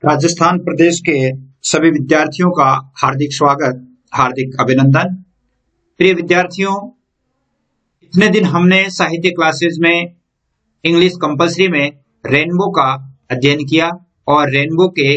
राजस्थान प्रदेश के सभी विद्यार्थियों का हार्दिक स्वागत, हार्दिक अभिनंदन। प्रिय विद्यार्थियों, इतने दिन हमने साहित्य क्लासेस में इंग्लिश कंपलसरी में रेनबो का अध्ययन किया और रेनबो के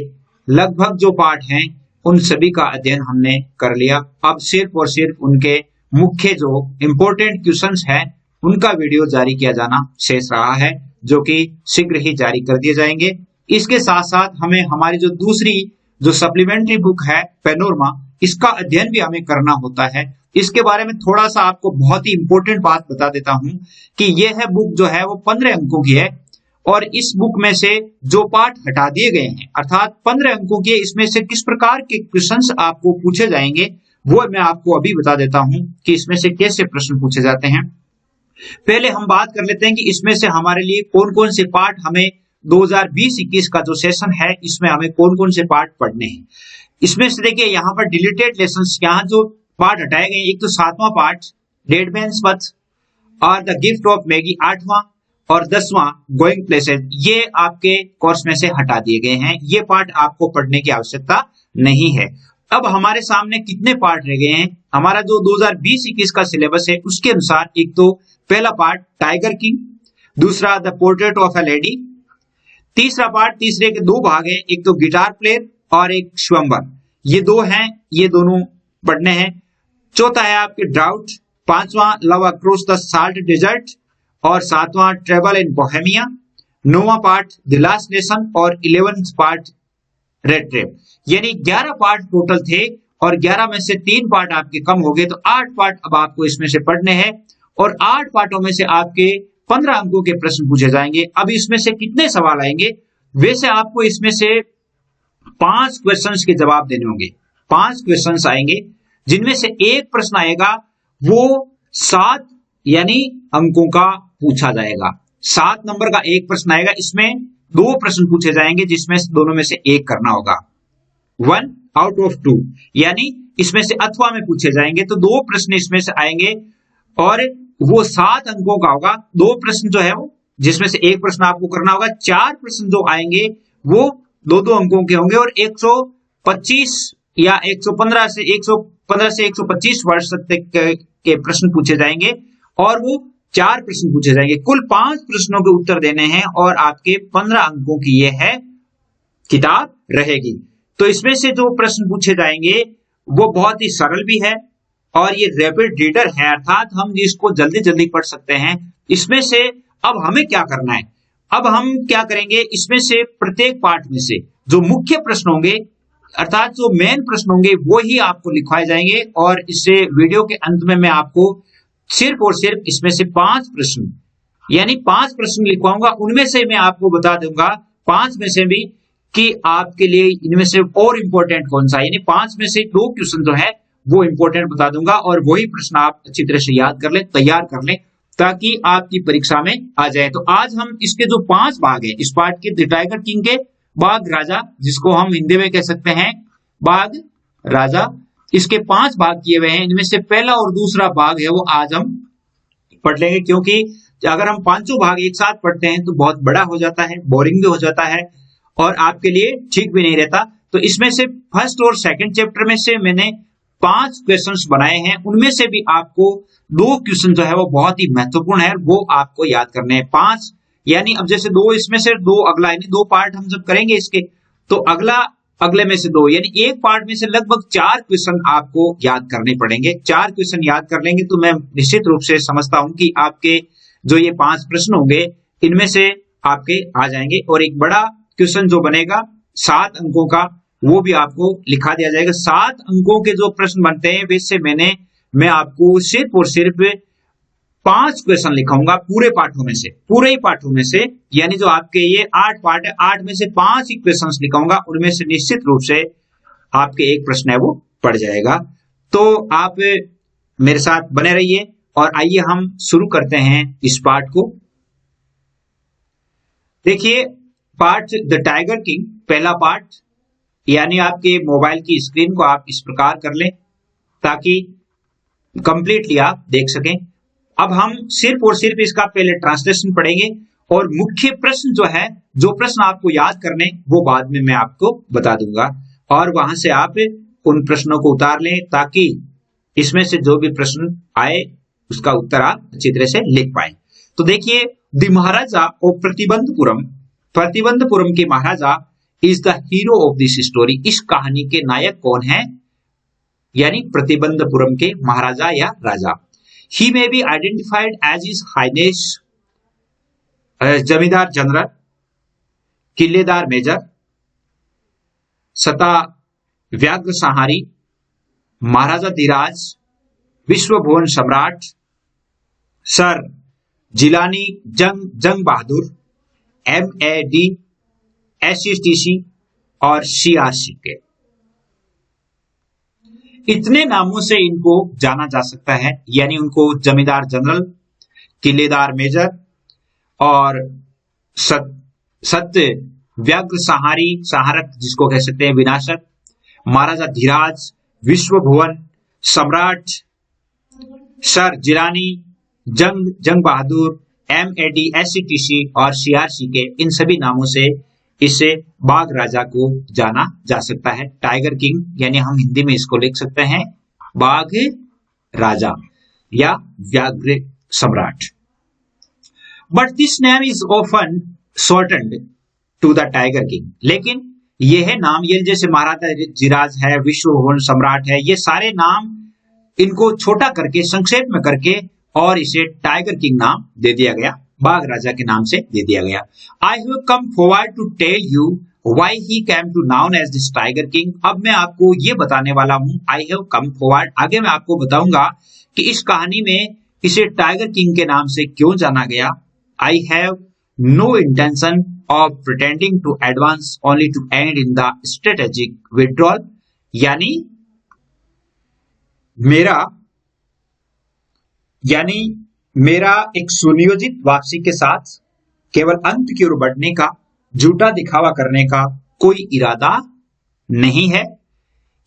लगभग जो पाठ हैं उन सभी का अध्ययन हमने कर लिया। अब सिर्फ और सिर्फ उनके मुख्य जो इम्पोर्टेंट क्वेश्चंस हैं उनका वीडियो जारी किया जाना शेष रहा है, जो कि शीघ्र ही जारी कर दिए जाएंगे। इसके साथ साथ हमें हमारी जो दूसरी जो सप्लीमेंट्री बुक है पैनोरमा, इसका अध्ययन भी हमें करना होता है। इसके बारे में थोड़ा सा आपको बहुत ही इंपॉर्टेंट बात बता देता हूं कि यह है बुक जो है वो 15 अंकों की है और इस बुक में से जो पाठ हटा दिए गए हैं अर्थात 15 अंकों के, इसमें से किस प्रकार के क्वेश्चंस आपको पूछे जाएंगे वो मैं आपको अभी बता देता हूं कि इसमें से कैसे प्रश्न पूछे जाते हैं। पहले हम बात कर लेते हैं कि इसमें से हमारे लिए कौन कौन से पाठ हमें 2020-21 का जो सेशन है इसमें हमें कौन कौन से पाठ पढ़ने हैं। इसमें से देखिए यहाँ पर डिलीटेड लेसन्स, यहाँ जो पाठ हटाए गए, एक तो 7वां पाठ डेड मैन्स बर्थ और द गिफ्ट ऑफ मैगी 8वां और 10वां गोइंग प्लेसेस, ये आपके कोर्स में से हटा दिए गए हैं। ये पाठ आपको पढ़ने की आवश्यकता नहीं है। अब हमारे सामने कितने पाठ रह गए हैं? हमारा जो 2020-21 का सिलेबस है उसके अनुसार एक तो पहला पार्ट टाइगर किंग, दूसरा the portrait of a lady, तीसरा पार्ट, तीसरे के दो भाग हैं, एक तो गिटार प्लेयर और एक स्वयंवर, ये दो हैं, ये दोनों पढ़ने हैं। चौथा है आपके ड्राउट, पांचवा love across the salt desert और सातवां ट्रेवल इन बोहेमिया, नौवां पार्ट द लास्ट लेसन और 11th पार्ट रेड ट्रेप। यानी 11 पार्ट टोटल थे और 11 में से 3 पार्ट आपके कम हो गए, तो 8 पार्ट अब आपको इसमें से पढ़ने हैं और 8 पार्टों में से आपके 15 अंकों के प्रश्न पूछे जाएंगे। अब इसमें से कितने सवाल आएंगे? वैसे आपको इसमें से 5 क्वेश्चंस के जवाब देने होंगे। 5 क्वेश्चंस आएंगे जिनमें से एक प्रश्न आएगा वो 7 यानी अंकों का पूछा जाएगा। 7 नंबर का एक प्रश्न आएगा, इसमें 2 प्रश्न पूछे जाएंगे जिसमें दोनों में से एक करना होगा। 1 आउट ऑफ 2 यानी इसमें से अथवा में पूछे जाएंगे, तो 2 प्रश्न इसमें से आएंगे और वो 7 अंकों का होगा। 2 प्रश्न जो है वो जिसमें से एक प्रश्न आपको करना होगा। 4 प्रश्न जो आएंगे वो 2-2 अंकों के होंगे और 125 या 115 से 125 वर्ष तक के प्रश्न पूछे जाएंगे और वो 4 प्रश्न पूछे जाएंगे। कुल 5 प्रश्नों के उत्तर देने हैं और आपके 15 अंकों की ये है किताब रहेगी। तो इसमें से जो प्रश्न पूछे जाएंगे वो बहुत ही सरल भी है और ये रैपिड रीडर है, अर्थात हम इसको जल्दी जल्दी पढ़ सकते हैं। इसमें से अब हमें क्या करना है? अब हम क्या करेंगे, इसमें से प्रत्येक पार्ट में से जो मुख्य प्रश्न होंगे अर्थात जो मेन प्रश्न होंगे वो ही आपको लिखवाए जाएंगे और इससे वीडियो के अंत में मैं आपको सिर्फ और सिर्फ इसमें से 5 प्रश्न यानी 5 प्रश्न लिखवाऊंगा। उनमें से मैं आपको बता दूंगा 5 में से भी कि आपके लिए इनमें से और इंपॉर्टेंट कौन सा है, यानी 5 में से 2 क्वेश्चन जो है वो इंपॉर्टेंट बता दूंगा और वही प्रश्न आप अच्छी तरह से याद कर लें, तैयार कर लें ताकि आपकी परीक्षा में आ जाए। तो आज हम इसके जो 5 भाग हैं इस पार्ट के, द टाइगर किंग के बाघ राजा, जिसको हम हिंदी में कह सकते हैं बाघ राजा, इसके 5 भाग किए हुए हैं। इनमें से पहला और दूसरा भाग है वो आज हम पढ़ लेंगे, क्योंकि अगर हम 5 भाग एक साथ पढ़ते हैं तो बहुत बड़ा हो जाता है, बोरिंग भी हो जाता है और आपके लिए ठीक भी नहीं रहता। तो इसमें से फर्स्ट और सेकंड चैप्टर में से मैंने 5 क्वेश्चंस बनाए हैं, उनमें से भी आपको 2 क्वेश्चन जो है वो बहुत ही महत्वपूर्ण है, वो आपको याद करने हैं। 5 यानी अब जैसे 2 इसमें से 2 अगला, यानी 2 पार्ट हम जब करेंगे इसके, तो अगला अगले में से 2 यानी एक पार्ट में से लगभग 4 क्वेश्चन आपको याद करने पड़ेंगे। 4 क्वेश्चन याद कर लेंगे तो मैं निश्चित रूप से समझता हूं कि आपके जो ये 5 प्रश्न होंगे इनमें से आपके आ जाएंगे और एक बड़ा क्वेश्चन जो बनेगा 7 अंकों का वो भी आपको लिखा दिया जाएगा। 7 अंकों के जो प्रश्न बनते हैं वैसे मैं आपको सिर्फ और सिर्फ 5 क्वेश्चन लिखाऊंगा पूरे पाठों में से, पूरे ही पाठों में से, यानी जो आपके ये 8 पार्ट है 8 में से 5 ही क्वेश्चन लिखाऊंगा, उनमें से निश्चित रूप से आपके एक प्रश्न है वो पड़ जाएगा। तो आप मेरे साथ बने रहिए और आइए हम शुरू करते हैं इस पार्ट को। देखिए पार्ट द टाइगर किंग, पहला पार्ट, यानी आपके मोबाइल की स्क्रीन को आप इस प्रकार कर लें ताकि कंप्लीटली आप देख सकें। अब हम सिर्फ और सिर्फ इसका पहले ट्रांसलेशन पढ़ेंगे और मुख्य प्रश्न जो है जो प्रश्न आपको याद करने वो बाद में मैं आपको बता दूंगा, और वहां से आप उन प्रश्नों को उतार लें ताकि इसमें से जो भी प्रश्न आए उसका उत्तर आप अच्छी तरह से लिख पाए। तो देखिए, the Maharaja of Pratibandhapuram, Pratibandhapuram के Maharaja is the hero of this story. इस कहानी के नायक कौन है? यानी प्रतिबंधपुरम के महाराजा या राजा। He may be identified as his highness zamindar general, Khiledar major, Sata Vyaghra सहारी, महाराजा धीराज, विश्व भुवन सम्राट, सर जिलानी जंग बहादुर, MAD, STC और CRC के। इतने नामों से इनको जाना जा सकता है, यानी उनको जमींदार जनरल, किलेदार मेजर और सत्य व्याघ्र सहारी, सहारक जिसको कह सकते हैं विनाशक, महाराजा धीराज, विश्व भुवन सम्राट, सर जिलानी जंग बहादुर, MAD, STC और CRC के, इन सभी नामों से इसे बाघ राजा को जाना जा सकता है। टाइगर किंग, यानी हम हिंदी में इसको लिख सकते हैं बाघ राजा या व्याघ्र सम्राट। But this name is often shortened to the tiger king. लेकिन यह नाम, ये जैसे महाराजा धीराज है, विश्व भुवन सम्राट है, ये सारे नाम इनको छोटा करके, संक्षेप में करके और इसे टाइगर किंग नाम दे दिया गया, बाघ राजा के नाम से दे दिया गया। I have come forward to tell you why he came to known as this tiger king. अब मैं आपको ये बताने वाला हूं, आई हैव कम फॉरवर्ड, आगे मैं आपको बताऊंगा कि इस कहानी में इसे टाइगर किंग के नाम से क्यों जाना गया। I have no intention of pretending to advance only to end in the strategic withdrawal, यानी मेरा एक सुनियोजित वापसी के साथ केवल अंत की ओर बढ़ने का, झूठा दिखावा करने का कोई इरादा नहीं है।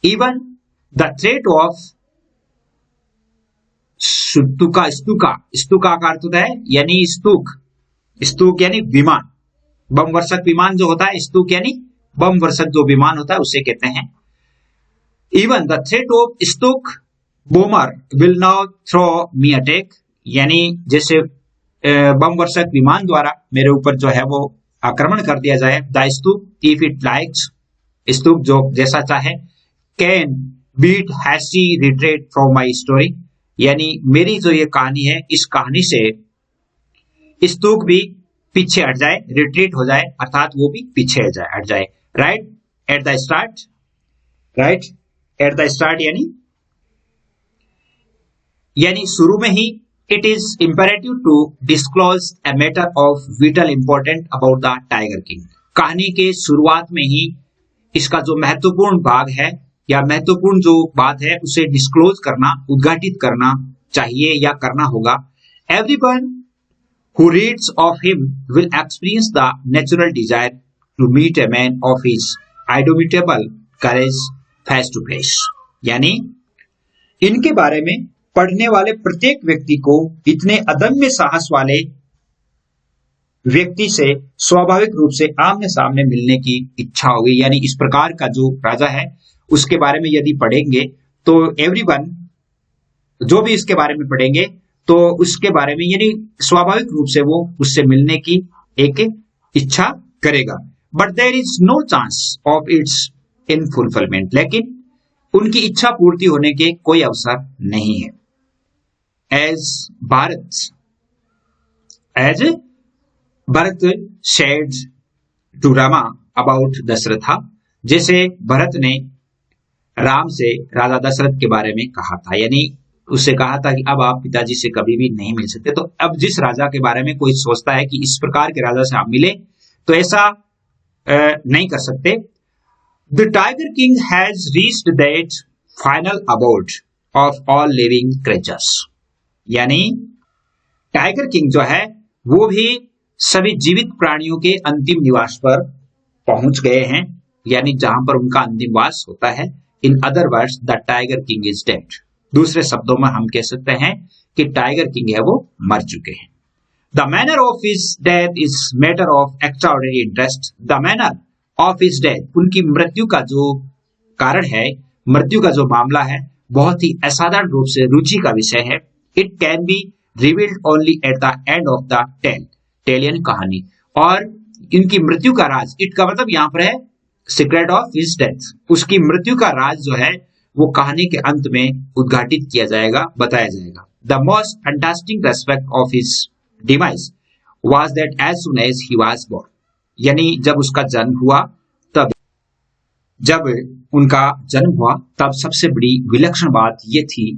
इवन द थ्रेट ऑफ स्तुका, स्तुका का अर्थ होता है यानी स्तूक यानी विमान, बम वर्षक विमान जो होता है, स्तूक यानी बम वर्षक जो विमान होता है उसे कहते हैं। Even the threat of Stuka bomber will now throw me attack, यानी जैसे बम वर्षक विमान द्वारा मेरे ऊपर जो है वो आक्रमण कर दिया जाए। The stoop if it likes, स्तूप जो जैसा चाहे, can beat hasty retreat from my story, यानी मेरी जो ये कहानी है, इस कहानी से स्तूप भी पीछे हट जाए, रिट्रीट हो जाए, अर्थात वो भी पीछे हट जाए। राइट एट द स्टार्ट यानी शुरू में ही, it is imperative to disclose a matter of vital important about the tiger king. कहानी के शुरुआत में ही इसका जो महत्वपूर्ण भाग है या महत्वपूर्ण जो बात है उसे डिस्क्लोज करना, उद्घाटित करना चाहिए या करना होगा। Everyone who reads of him will experience the natural desire to meet a man of his indomitable courage face to face, यानी इनके बारे में पढ़ने वाले प्रत्येक व्यक्ति को इतने अदम्य साहस वाले व्यक्ति से स्वाभाविक रूप से आमने सामने मिलने की इच्छा होगी। यानी इस प्रकार का जो राजा है उसके बारे में यदि पढ़ेंगे तो एवरीवन, जो भी इसके बारे में पढ़ेंगे तो उसके बारे में यानी स्वाभाविक रूप से वो उससे मिलने की एक इच्छा करेगा। But there is no chance of its in fulfilment, लेकिन उनकी इच्छा पूर्ति होने के कोई अवसर नहीं है। As Bharat said to Rama about Dasharatha, जैसे भरत ने राम से राजा दशरथ के बारे में कहा था, यानी उससे कहा था कि अब आप पिताजी से कभी भी नहीं मिल सकते। तो अब जिस राजा के बारे में कोई सोचता है कि इस प्रकार के राजा से आप मिले तो ऐसा नहीं कर सकते। The tiger king has reached that final abode of all living creatures, यानी टाइगर किंग जो है वो भी सभी जीवित प्राणियों के अंतिम निवास पर पहुंच गए हैं, यानी जहां पर उनका अंतिम वास होता है। In other words the tiger king is dead. दूसरे शब्दों में हम कह सकते हैं कि टाइगर किंग है वो मर चुके हैं। The manner of his death is matter of extraordinary interest. The manner of his death, उनकी मृत्यु का जो कारण है, मृत्यु का जो मामला है, बहुत ही असाधारण रूप से रुचि का विषय है। It can be revealed only at the end of the tale, tale यानी कहानी। और इनकी मृत्यु का राज, इट का मतलब यहाँ पर है सीक्रेट ऑफ हिज डेथ, उसकी मृत्यु का राज जो है वो कहानी के अंत में उद्घाटित किया जाएगा, बताया जाएगा। The most fantastic aspect of his demise was that as soon as he was born, यानी जब उसका जन्म हुआ, तब जब उनका जन्म हुआ तब सबसे बड़ी विलक्षण बात ये थी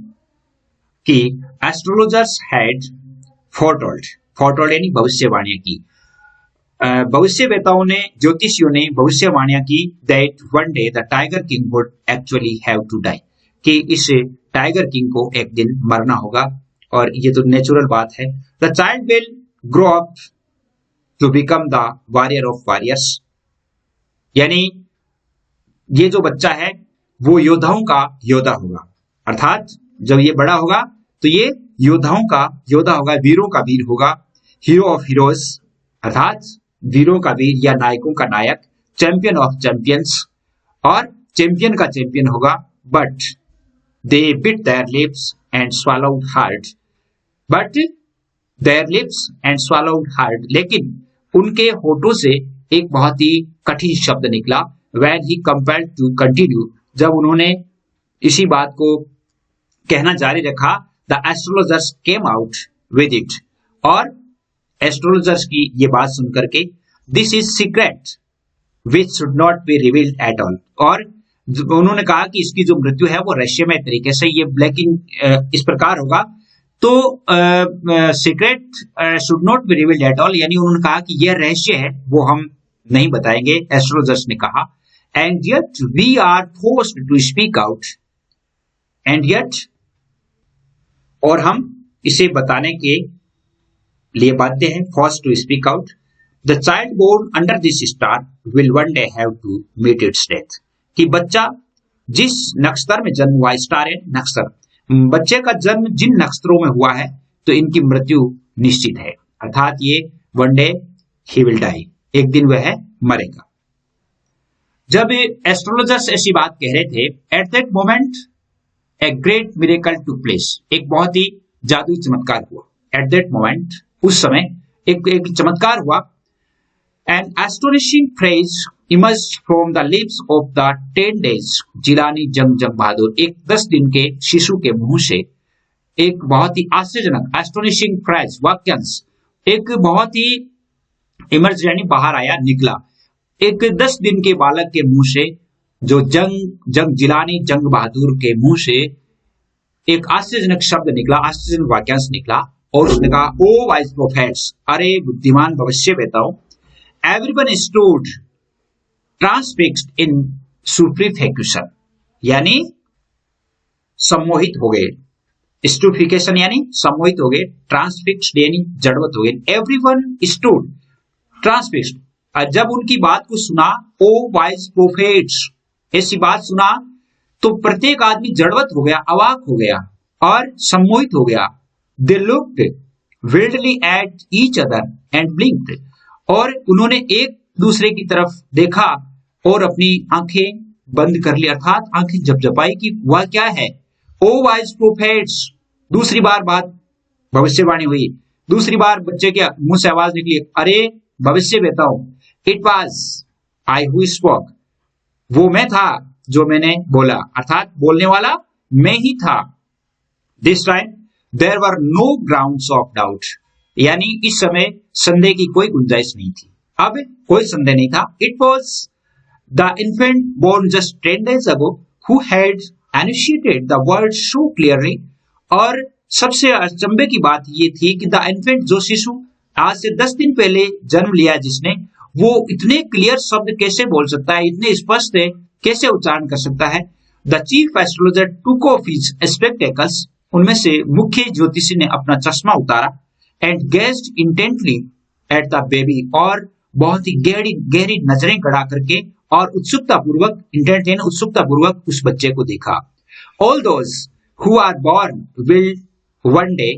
कि एस्ट्रोलॉजर्स हैड फोरटोल्ड, फोरटोल्ड यानी भविष्यवाणियां की, भविष्यवेताओं ने, ज्योतिषियों ने भविष्यवाणियां की that one day the tiger king would actually have to die, कि इस टाइगर किंग को एक दिन मरना होगा, और ये तो नेचुरल बात है। The child will grow up to become the warrior of warriors, यानी ये जो बच्चा है वो योद्धाओं का योद्धा होगा, अर्थात जब ये बड़ा होगा तो ये योद्धाओं का योद्धा होगा, वीरों का वीर होगा। हीरो ऑफ हीरोज, अर्थात वीरों का वीर या नायकों का नायक। चैंपियन ऑफ चैंपियंस, और चैंपियन का चैंपियन होगा। But they bit there lips and swallowed hard, but there lips and swallowed hard, लेकिन उनके होठों से एक बहुत ही कठिन शब्द निकला। when he compelled to continue, जब उन्होंने इसी बात को कहना जारी रखा, the astrologers came out with it, और एस्ट्रोलॉजर्स की ये बात सुनकर के, this is secret which should not be revealed at all, और उन्होंने कहा कि इसकी जो मृत्यु है वो रहस्यमय तरीके से, ये ब्लैकिंग इस प्रकार होगा, तो secret should not be revealed at all, यानी उन्होंने कहा कि यह रहस्य है वो हम नहीं बताएंगे, एस्ट्रोलॉजर्स ने कहा। And yet we are forced to speak out, and yet, और हम इसे बताने के लिए बाध्य हैं, forced to speak out. The child born under this star will one day have to meet its death, कि बच्चा जिस नक्षत्र में जन्म हुआ, स्टार है नक्षत्र, बच्चे का जन्म जिन नक्षत्रों में हुआ है तो इनकी मृत्यु निश्चित है, अर्थात ये one day he will die, एक दिन वह मरेगा। जब एस्ट्रोलॉजर्स ऐसी बात कह रहे थे, at that moment a great miracle took place, एक बहुत ही जादुई चमत्कार हुआ। एट दैट मोमेंट, उस समय एक चमत्कार हुआ। An astonishing phrase emerged from the lips of the 10 days Jilani Jung Bahadur, एक 10 दिन के शिशु के मुंह से एक बहुत ही आश्चर्यजनक, एस्टोनिशिंग फ्रेज, वाक्यांश, एक बहुत ही इमर्ज यानी बाहर आया, निकला, एक 10 दिन के बालक के मुंह से, जो जंग जिलानी जंग बहादुर के मुंह से एक आश्चर्यजनक शब्द निकला, आश्चर्यजनक वाक्यांश निकला, और उसने कहा, ओ वाइज प्रोफेट्स, अरे बुद्धिमान भविष्यवेताओं, एवरीवन स्टूड ट्रांसफिक्स्ड इन सुप्रीफेक्यूशन, यानी सम्मोहित हो गए, स्टूफिकेशन यानी सम्मोहित हो गए, ट्रांसफिक्स्ड यानी जड़वत हो गए। एवरीवन स्टूड ट्रांसफिक्स्ड, जब उनकी बात को सुना, ओ वाइज प्रोफेट्स, ऐसी बात सुना तो प्रत्येक आदमी जड़वत हो गया, अवाक हो गया और सम्मोहित हो गया। They looked wildly at each other and blinked, और उन्होंने एक दूसरे की तरफ देखा और अपनी आंखें बंद कर ली, अर्थात आंखें झपझपाई कि वह क्या है। ओ वाइज प्रोफेट्स, दूसरी बार बात भविष्यवाणी हुई, दूसरी बार बच्चे के मुंह से आवाज निकली, अरे भविष्यवेताओं, it was I who spoke, वो मैं था जो मैंने बोला, अर्थात बोलने वाला मैं ही था। This time there were no grounds of doubt, यानी इस समय संदेह की कोई गुंजाइश नहीं थी, अब कोई संदेह नहीं था। It was the infant born just 10 days ago who had enunciated the word so clearly, और सबसे अचंभे की बात ये थी कि द इन्फेंट, जो शिशु आज से 10 दिन पहले जन्म लिया जिसने, वो इतने क्लियर शब्द कैसे बोल सकता है, इतने स्पष्ट कैसे उच्चारण कर सकता है। The chief astrologer took off his spectacles, उनमें से मुख्य ज्योतिषी ने अपना चश्मा उतारा, and gazed intently at the baby, और बहुत ही गहरी गहरी नजरें गड़ा करके और उत्सुकता पूर्वक, इंटेंट यानी उत्सुकता पूर्वक उस बच्चे को देखा। All those who are born will one day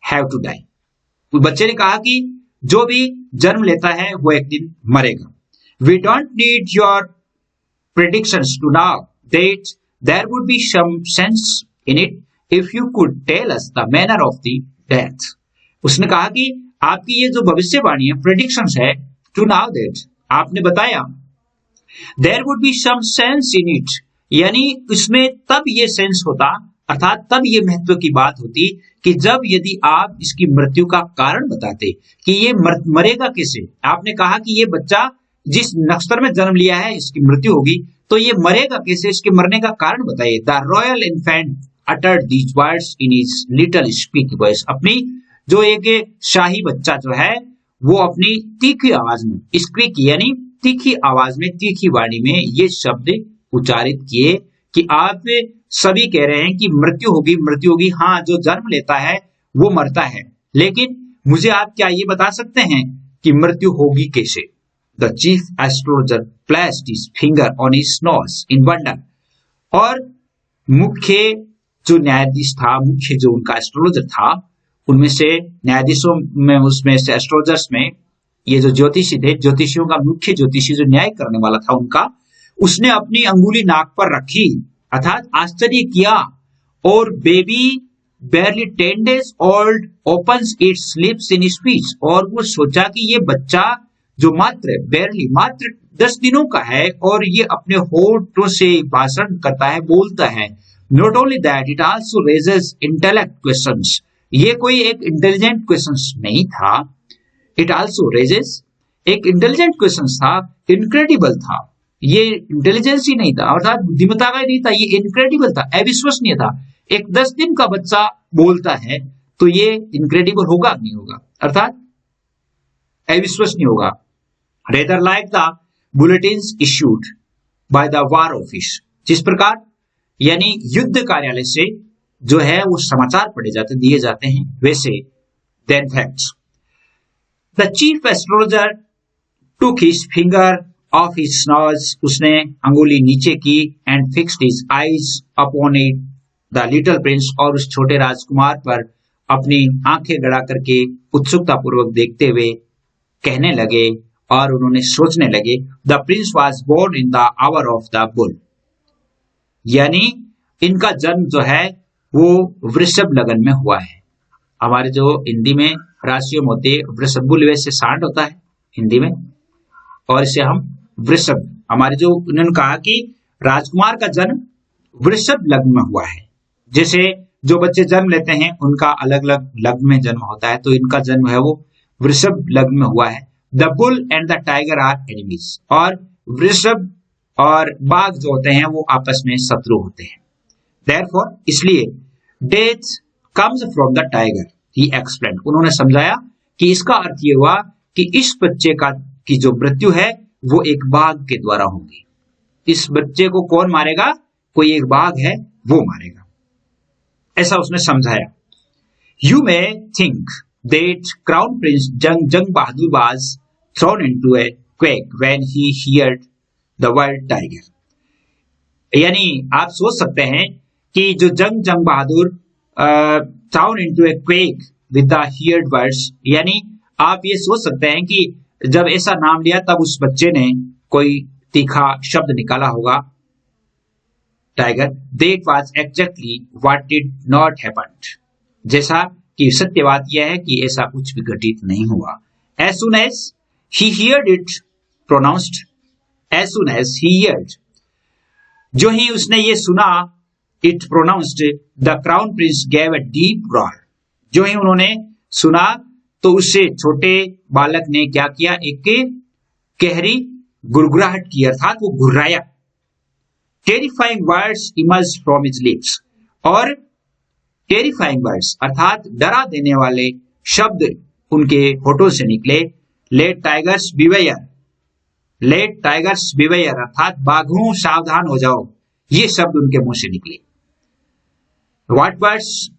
have to die, उस बच्चे ने कहा कि जो भी जन्म लेता है वो एक दिन मरेगा। We don't need your predictions to know that there would be some sense in it if you could tell us the manner of the death. उसने कहा कि आपकी ये जो भविष्यवाणी है, प्रेडिक्शंस है, टू नाउ दैट, आपने बताया, there would be some sense in it, यानी उसमें तब ये सेंस होता, अर्थात तब ये महत्व की बात होती कि जब यदि आप इसकी मृत्यु का कारण बताते कि ये मरेगा कैसे। आपने कहा कि ये बच्चा जिस नक्षत्र में जन्म लिया है इसकी मृत्यु होगी, तो ये मरेगा कैसे, इसके मरने का कारण बताइए। The royal infant uttered these words in his little squeaky voice. अपनी जो एक शाही बच्चा जो है वो अपनी तीखी आवाज में, स्क्वीकी यानी तीखी आवाज में, तीखी वाणी में ये शब्द उच्चारित किए कि आप सभी कह रहे हैं कि मृत्यु होगी, मृत्यु होगी। हाँ, जो जन्म लेता है वो मरता है, लेकिन मुझे आप क्या ये बता सकते हैं कि मृत्यु होगी कैसे? The chief astrologer placed his finger on his nose in wonder. और मुख्य जो न्यायाधीश था, मुख्य जो उनका एस्ट्रोलॉजर था, उनमें से न्यायाधीशों में, उसमें से एस्ट्रोलॉजर्स में ये जो ज्योतिषी थे, ज्योतिषियों का मुख्य ज्योतिषी जो न्याय करने वाला था उनका, उसने अपनी अंगुली नाक पर रखी, अर्थात आश्चर्य किया। और baby barely 10 days old opens its lips in speech। और वो सोचा कि ये बच्चा जो मात्र 10 दिनों का है और ये अपने होठों से भाषण करता है, बोलता है। Not only that, it also raises intellect questions। ये कोई एक इंटेलिजेंट क्वेश्चंस नहीं था, इट आल्सो रेजेस, एक इंटेलिजेंट क्वेश्चंस था, इनक्रेडिबल था। ये इंटेलिजेंस ही नहीं था, अर्थात बुद्धिमत्ता का ही नहीं था, ये इनक्रेडिबल था, अविश्वसनीय था। एक 10 दिन का बच्चा बोलता है तो ये इनक्रेडिबल होगा नहीं होगा, अर्थात अविश्वसनीय होगा। Rather like the bulletins issued by the war office, जिस प्रकार यानी युद्ध कार्यालय से जो है वो समाचार पढ़े जाते, दिए जाते हैं, वैसे then facts. The chief astrologer took his finger off his nose, उसने अंगुली नीचे की, and fixed his eyes upon it the little prince, और उस छोटे राजकुमार पर अपनी आंखें गड़ा करके उत्सुकता पूर्वक देखते हुए कहने लगे, और उन्होंने सोचने लगे, the prince was born in the hour of the bull, यानी इनका जन्म जो है वो वृषभ लगन में हुआ है। हमारे जो हिंदी में राशियों में होते, वृषभ, बुल वैसे सांड होता है हिंदी में, और इसे हम वृषभ, हमारे जो उन्होंने कहा कि राजकुमार का जन्म वृषभ लग्न में हुआ है। जैसे जो बच्चे जन्म लेते हैं उनका अलग अलग लग्न में जन्म होता है, तो इनका जन्म है वो वृषभ लग्न में हुआ है। The bull and the tiger are enemies, और वृषभ और बाघ जो होते हैं वो आपस में शत्रु होते हैं। Therefore, इसलिए death comes from the tiger, he explain, उन्होंने समझाया कि इसका अर्थ ये हुआ कि इस बच्चे की जो मृत्यु है वो एक बाघ के द्वारा होगी। इस बच्चे को कौन मारेगा? कोई एक बाघ है वो मारेगा, ऐसा उसने समझाया। You may think that crown prince Jung Bahadur was thrown into a quake when he heard the word tiger, यानी आप सोच सकते हैं कि जो Jung Bahadur thrown into a quake with the heard words, यानी आप ये सोच सकते हैं कि जब ऐसा नाम लिया तब उस बच्चे ने कोई तीखा शब्द निकाला होगा, tiger. That was exactly what did not happened, जैसा कि सत्य बात यह है कि ऐसा कुछ भी घटित नहीं हुआ। As soon as he heard it pronounced, as soon as he heard, जो ही उसने ये सुना, it pronounced, the crown prince gave a deep roar, जो ही उन्होंने सुना तो उससे छोटे बालक ने क्या किया, एक गहरी गुरगुराहट की, अर्थात वो घुर्राया। Terrifying words emerged from his lips, और टेरिफाइंग वर्ड्स अर्थात डरा देने वाले शब्द उनके होठों से निकले। Let tigers beware, let tigers beware अर्थात बाघों सावधान हो जाओ, ये शब्द उनके मुंह से निकले। What words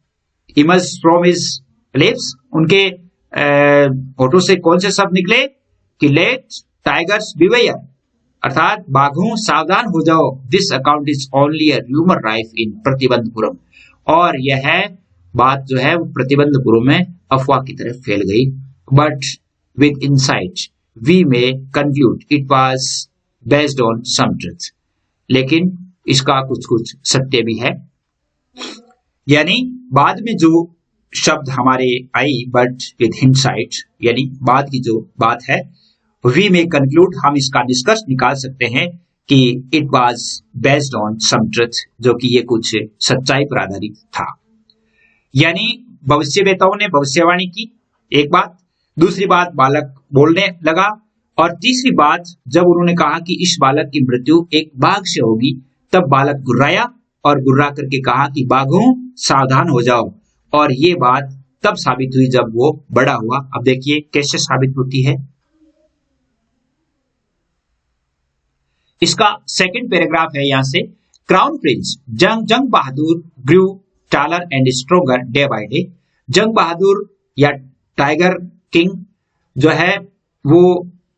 emerged from his lips, उनके होठों से कौन से शब्द निकले कि लेट टाइगर्स बिवेयर अर्थात बाघों सावधान हो जाओ। This account is only a rumour rife in Pratibandhapuram, और यह बात जो है वो प्रतिबंधपुरों में अफवाह की तरफ फैल गई। But with insight we may conclude it was based on some truth. लेकिन इसका कुछ कुछ सत्य भी है। यानी बाद में जो शब्द हमारे आई, बट विद हिंडसाइट, यानी बाद की जो बात है, वी मे कंक्लूड, हम इसका निष्कर्ष निकाल सकते हैं कि it was based on some truth, जो कि ये कुछ सच्चाई पर आधारित था। यानी भविष्यवेताओं ने भविष्यवाणी की, एक बात। दूसरी बात, बालक बोलने लगा। और तीसरी बात, जब उन्होंने कहा कि इस बालक की मृत्यु एक बाघ से होगी, तब बालक गुर्राया और गुर्रा करके कहा कि बाघों सावधान हो जाओ। और ये बात तब साबित हुई जब वो बड़ा हुआ। अब देखिए कैसे साबित होती है। इसका सेकंड पैराग्राफ है यहां से। Crown prince Jung Bahadur grew taller and stronger day by day. Jung Bahadur या टाइगर किंग जो है वो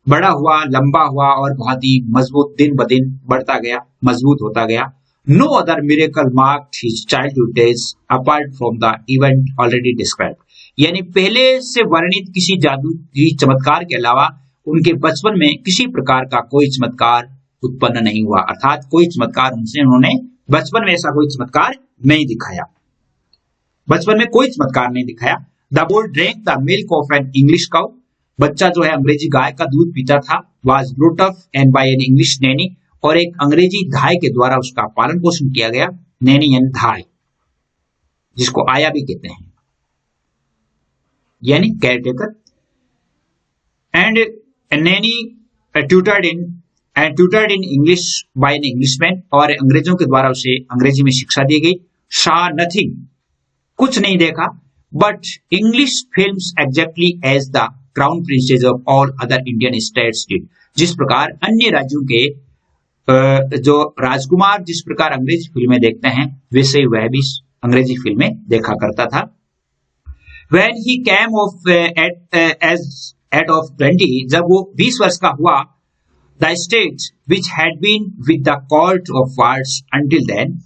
बड़ा हुआ, लंबा हुआ और बहुत ही मजबूत, दिन ब दिन बढ़ता गया, मजबूत होता गया। No other miracle marked his childhood days apart from the event already described. यानी पहले से वर्णित किसी जादू की चमत्कार के अलावा उनके बचपन में किसी प्रकार का कोई चमत्कार उत्पन्न नहीं हुआ। अर्थात कोई चमत्कार उन्होंने बचपन में ऐसा कोई चमत्कार नहीं दिखाया, बचपन में कोई चमत्कार नहीं दिखाया। The boy drank the milk of an English cow. बच्चा जो है अंग्रेजी गाय का दूध पीता था। Was brought up and by an English nanny. और एक अंग्रेजी धाय के द्वारा उसका पालन पोषण किया गया। नैनी यानी धाय, जिसको आया भी कहते हैं, यानी caretaker. And nanny tutored in English by an Englishman. और अंग्रेजों के द्वारा उसे अंग्रेजी में शिक्षा दी गई। सॉ नथिंग, कुछ नहीं देखा। But English films exactly as the crown princes of all other Indian states did. जिस प्रकार अन्य राज्यों के जो राजकुमार जिस प्रकार अंग्रेजी फिल्में देखते हैं, वैसे ही वह भी अंग्रेजी फिल्में देखा करता था। When he came of at of 20, जब वो 20 वर्ष का हुआ, the state which had been with the court of wards until then,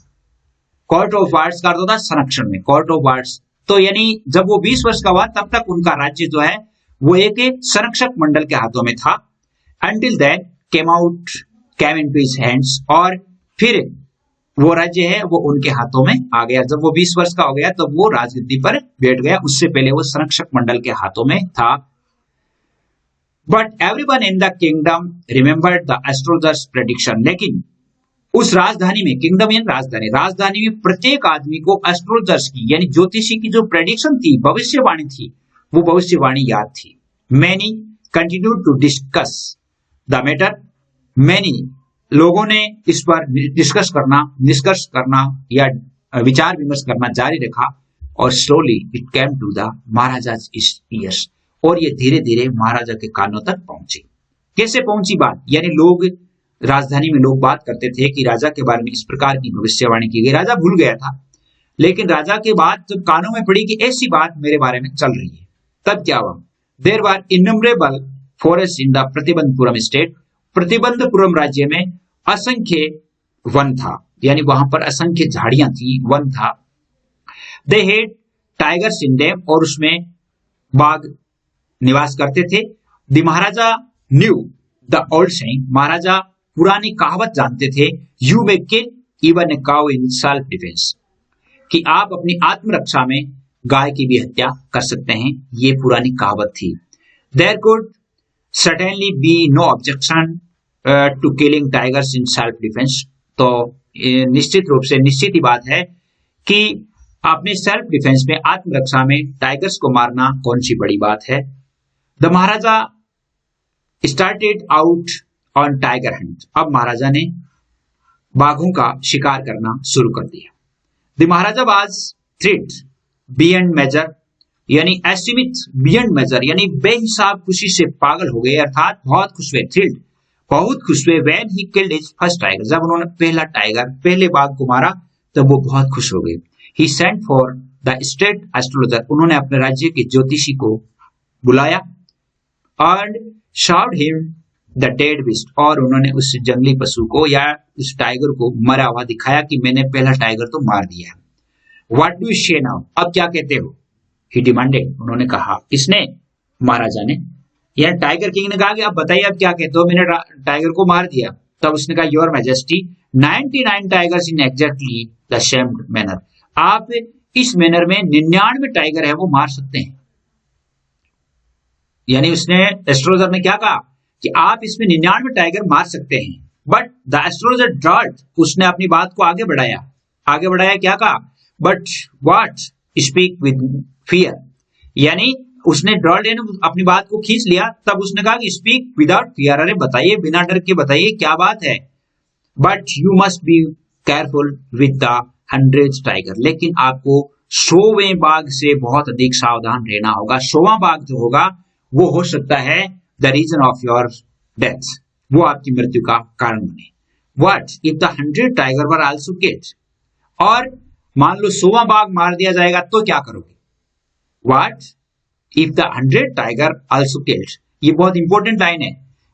court of wards का अर्थ होता है संरक्षण में, court of wards। तो यानी जब वो 20 वर्ष का हुआ तब तक उनका राज्य जो है वो एक संरक्षक मंडल के हाथों में था। Until then came into his hands, और फिर वो राज्य है वो उनके हाथों में आ गया। जब वो 20 वर्ष का हो गया तब वो राजगद्दी पर बैठ गया, उससे पहले वो संरक्षक मंडल के हाथों में था। But everyone in the kingdom remembered the astrologer's prediction. लेकिन उस राजधानी में, किंगडम यानी राजधानी, राजधानी में प्रत्येक आदमी को एस्ट्रोलजर्स की यानी ज्योतिषी की जो प्रेडिक्शन थी, भविष्यवाणी थी, वो भविष्यवाणी याद थी। Many continued to discuss the matter. Many लोगों ने इस पर निष्कर्ष करना या विचार विमर्श करना जारी रखा। और slowly it came to the Maharaja's ears, और ये धीरे धीरे महाराजा के कानों तक पहुंची। कैसे पहुंची बात? यानी लोग, राजधानी में लोग बात करते थे कि राजा के बारे में इस प्रकार की भविष्यवाणी की गई। राजा भूल गया था, लेकिन राजा के बाद जब कानों में पड़ी कि ऐसी बात मेरे बारे में चल रही है, तब क्या हुआ? There were innumerable forest in the Pratibandapuram state. Pratibandapuram राज्य में असंख्य वन था, यानी वहां पर असंख्य झाड़ियां थी, वन था। They had tigers in them, और उसमें बाघ निवास करते थे। The Maharaja knew the old saying. Maharaja पुरानी कहावत जानते थे। You may kill even a cow in self defence, कि आप अपनी आत्मरक्षा में गाय की भी हत्या कर सकते हैं, ये पुरानी कहावत थी। There could certainly be no objection to killing tigers in self defence. तो निश्चित रूप से निश्चित ही बात है कि अपने सेल्फ डिफेंस में, आत्मरक्षा में टाइगर्स को मारना कौन सी बड़ी बात है। The Maharaja started out on tiger Hunt. अब महाराजा ने बाघों का शिकार करना शुरू कर दिया। The Maharaja was thrilled beyond measure, यानी एस्टिमेट बियॉन्ड मेजर, यानी बेहिसाब खुशी से पागल हो गए, अर्थात बहुत खुश हुए। थ्रिल्ड, बहुत खुश हुए। When he killed his first tiger, जब उन्होंने पहला टाइगर, पहले बाघ को मारा, तब वो बहुत खुश हो गए। He sent for the state astrologer, उन्होंने अपने राज्य के ज्योतिषी को बुलाया। And showed him the dead beast, और उन्होंने उस जंगली पशु को या उस टाइगर को मरा हुआ दिखाया कि मैंने पहला टाइगर तो मार दिया। व्हाट डू यू से नाउ, अब क्या कहते हो? ही डिमांडेड, उन्होंने कहा, किसने? महाराजा ने। यार टाइगर किंग ने कहा कि अब बताइए अब क्या कहते हो, मैंने टाइगर को मार दिया। तब उसने कहा, your majesty 99 tigers in exactly the same manner, आप इस मैनर में 99 टाइगर है वो मार सकते हैं। यानी उसने, एस्ट्रोलॉजर ने क्या कहा कि आप इसमें 99 टाइगर मार सकते हैं। बट द एस्ट्रोलॉजर ड्रॉल्ड, उसने अपनी बात को आगे बढ़ाया। आगे बढ़ाया, क्या कहा? But what, speak with fear, यानी उसने ड्रॉल्ड अपनी बात को खींच लिया। तब उसने कहा कि स्पीक विदाउट फियर, अरे बताइए बिना डर के बताइए क्या बात है। But you must be careful with the 100 tiger, लेकिन आपको 100वें बाघ से बहुत अधिक सावधान रहना होगा। 100वां बाघ जो होगा वो हो सकता है the reason of your death, वो आपकी मृत्यु का कारण बने। What if the 100 tiger were also killed, और मान लो 100वां बाघ मार दिया जाएगा तो क्या करोगे? What if the 100 tiger also killed, ये बहुत इंपॉर्टेंट लाइन है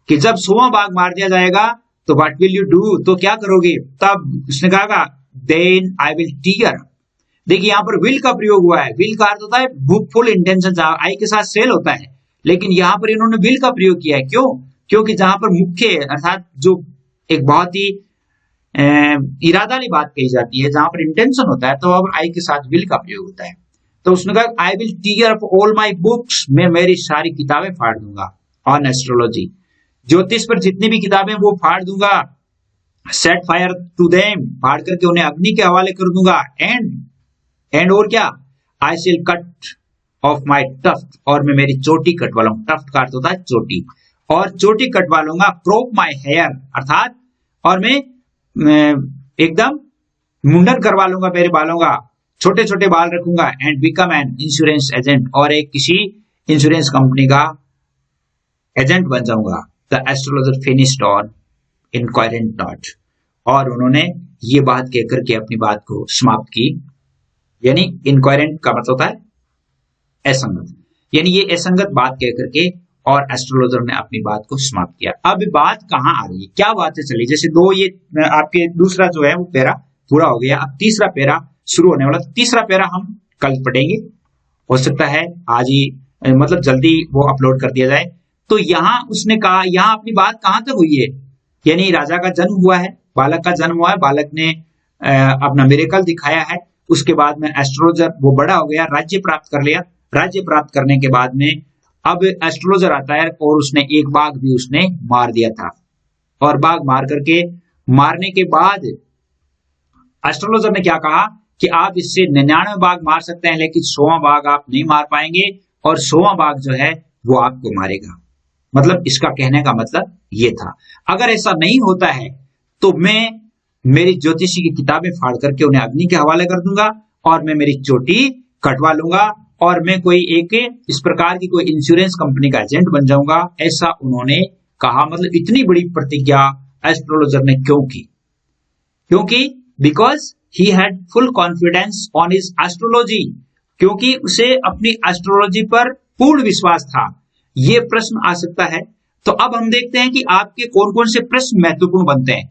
कि जब 100वां बाघ मार दिया जाएगा तो व्हाट विल यू डू, तो क्या करोगे? तब उसने कहा, देन आई विल टीयर। देखिए यहां पर विल का प्रयोग हुआ है। विल का अर्थ होता है फुल इंटेंशन, आई के साथ सेल होता है, लेकिन यहां पर इन्होंने विल का प्रयोग किया है। क्यों? क्योंकि जहां पर मुख्य अर्थात जो एक बहुत ही इरादा वाली बात कही जाती है, जहां पर इंटेंशन होता है, तो अब आई के साथ विल का प्रयोग होता है। तो उसने कहा, I will tear up all my books, मैं मेरी सारी किताबें फाड़ दूंगा ऑन एस्ट्रोलॉजी, ज्योतिष पर जितनी भी किताबें वो फाड़ दूंगा। सेट फायर टू देम, फाड़ करके उन्हें अग्नि के हवाले कर दूंगा। एंड और क्या? आई शिल कट ऑफ माई टफ्ट, और मैं मेरी चोटी कटवा लूंगा। टफ्ट का अर्थ होता है चोटी, और चोटी कटवा लूंगा। क्रोप माई हेयर, अर्थात और मैं एकदम मुंडन करवा लूंगा मेरे बालों का, छोटे छोटे बाल रखूंगा। And become an insurance agent, और एक किसी इंश्योरेंस कंपनी का एजेंट बन जाऊंगा। The astrologer finished on incoherent note, और उन्होंने ये बात कहकर के अपनी बात को समाप्त की। यानी इनकोहेरेंट का मतलब होता है असंगत, यानी ये असंगत बात कहकर के, और एस्ट्रोलॉजर ने अपनी बात को समाप्त किया। अब बात कहां आ रही है, क्या बातें चली? जैसे दो ये आपके दूसरा जो है वो पैरा पूरा हो गया, अब तीसरा पैरा शुरू होने वाला। तीसरा पैरा हम कल पढ़ेंगे, हो सकता है आज ही मतलब जल्दी वो अपलोड कर दिया जाए। तो यहां उसने कहा, यहां अपनी बात कहां तक हुई है? यानी राजा का जन्म हुआ है, बालक का जन्म हुआ है, बालक ने अपना मिरेकल दिखाया है। उसके बाद में एस्ट्रोलॉजर वो बड़ा हो गया, राज्य प्राप्त कर लिया। राज्य प्राप्त करने के बाद में अब एस्ट्रोलॉजर आता है और उसने एक बाघ भी उसने मार दिया था। और बाघ मार करके, मारने के बाद एस्ट्रोलॉजर ने क्या कहा कि आप इससे 99 बाघ मार सकते हैं, लेकिन 100वां बाघ आप नहीं मार पाएंगे, और 100वां बाघ जो है वो आपको मारेगा। मतलब इसका कहने का मतलब ये था, अगर ऐसा नहीं होता है तो मैं मेरी ज्योतिषी की किताबें फाड़ करके उन्हें अग्नि के हवाले कर दूंगा, और मैं मेरी चोटी कटवा लूंगा, और मैं कोई एक इस प्रकार की कोई इंश्योरेंस कंपनी का एजेंट बन जाऊंगा। ऐसा उन्होंने कहा। मतलब इतनी बड़ी प्रतिज्ञा एस्ट्रोलॉजर ने क्यों की? क्योंकि because he had full confidence on his astrology, क्योंकि उसे अपनी एस्ट्रोलॉजी पर पूर्ण विश्वास था। ये प्रश्न आ सकता है, तो अब हम देखते हैं कि आपके कौन कौन से प्रश्न महत्वपूर्ण बनते हैं।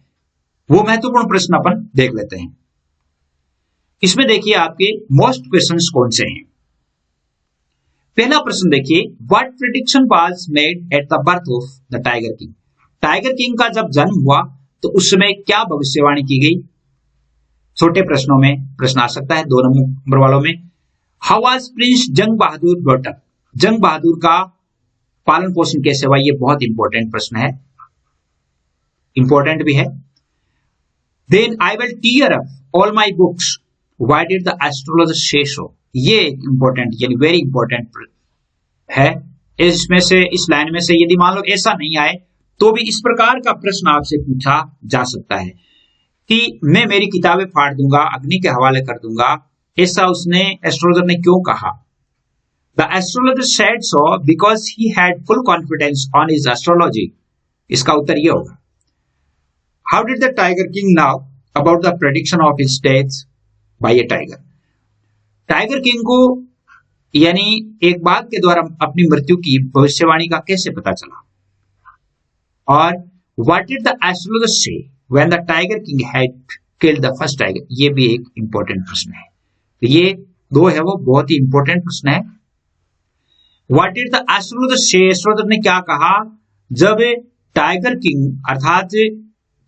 वो महत्वपूर्ण प्रश्न अपन देख लेते हैं। इसमें देखिए आपके मोस्ट क्वेश्चंस कौन से हैं। पहला प्रश्न देखिए, what prediction was made at the birth of the tiger king. Tiger king का जब जन्म हुआ तो उस समय क्या भविष्यवाणी की गई? छोटे प्रश्नों में प्रश्न आ सकता है, 2 नंबर वालों में। How was Prince Jung Bahadur brought up, जंग बहादुर का पालन पोषण कैसे हुआ? ये बहुत इंपॉर्टेंट प्रश्न है, इंपॉर्टेंट भी है। Then I will tear up all my books, why did the astrologer say so. ये इंपॉर्टेंट यानी वेरी इंपॉर्टेंट है। इसमें से, इस लाइन में से यदि मान लो ऐसा नहीं आए तो भी इस प्रकार का प्रश्न आपसे पूछा जा सकता है कि मैं मेरी किताबें फाड़ दूंगा, अग्नि के हवाले कर दूंगा। ऐसा उसने एस्ट्रोलॉजर ने क्यों कहा? The astrologer said so because he had full confidence on his astrology. इसका उत्तर यह होगा। How did the tiger king now about the prediction of his death by a tiger. Tiger king को यानी एक बाघ के द्वारा अपनी मृत्यु की भविष्यवाणी का कैसे पता चला? और व्हाट डिड द एस्ट्रोलॉजर से when the tiger king had killed the first tiger. ये भी एक इंपॉर्टेंट प्रश्न है। तो ये दो है वो बहुत ही इंपॉर्टेंट प्रश्न है। व्हाट डिड द एस्ट्रोलॉजर से, एस्ट्रोलॉजर ने क्या कहा जब टाइगर किंग अर्थात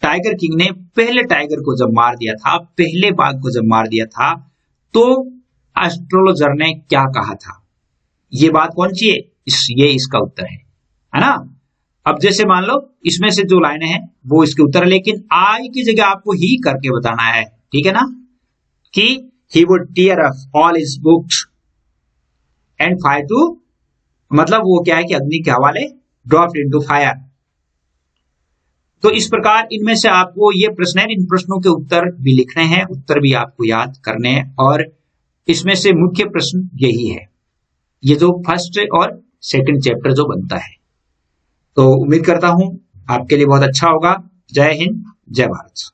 टाइगर किंग ने पहले टाइगर को जब मार दिया था, पहले बाघ को जब मार दिया था, तो एस्ट्रोलॉजर ने क्या कहा था? ये बात कौन सी है? ये इसका उत्तर है ना। अब जैसे मान लो इसमें से जो लाइनें हैं वो इसके उत्तर है, लेकिन आई की जगह आपको ही करके बताना है, ठीक है ना, कि he would tear up all his books and fire to, मतलब वो क्या है कि अग्नि के हवाले, ड्रॉप्ड इनटू फायर। तो इस प्रकार इनमें से आपको ये प्रश्न है, इन प्रश्नों के उत्तर भी लिखने हैं, उत्तर भी आपको याद करने हैं, और इसमें से मुख्य प्रश्न यही है, ये जो फर्स्ट और सेकंड चैप्टर जो बनता है। तो उम्मीद करता हूं आपके लिए बहुत अच्छा होगा। जय हिंद, जय भारत।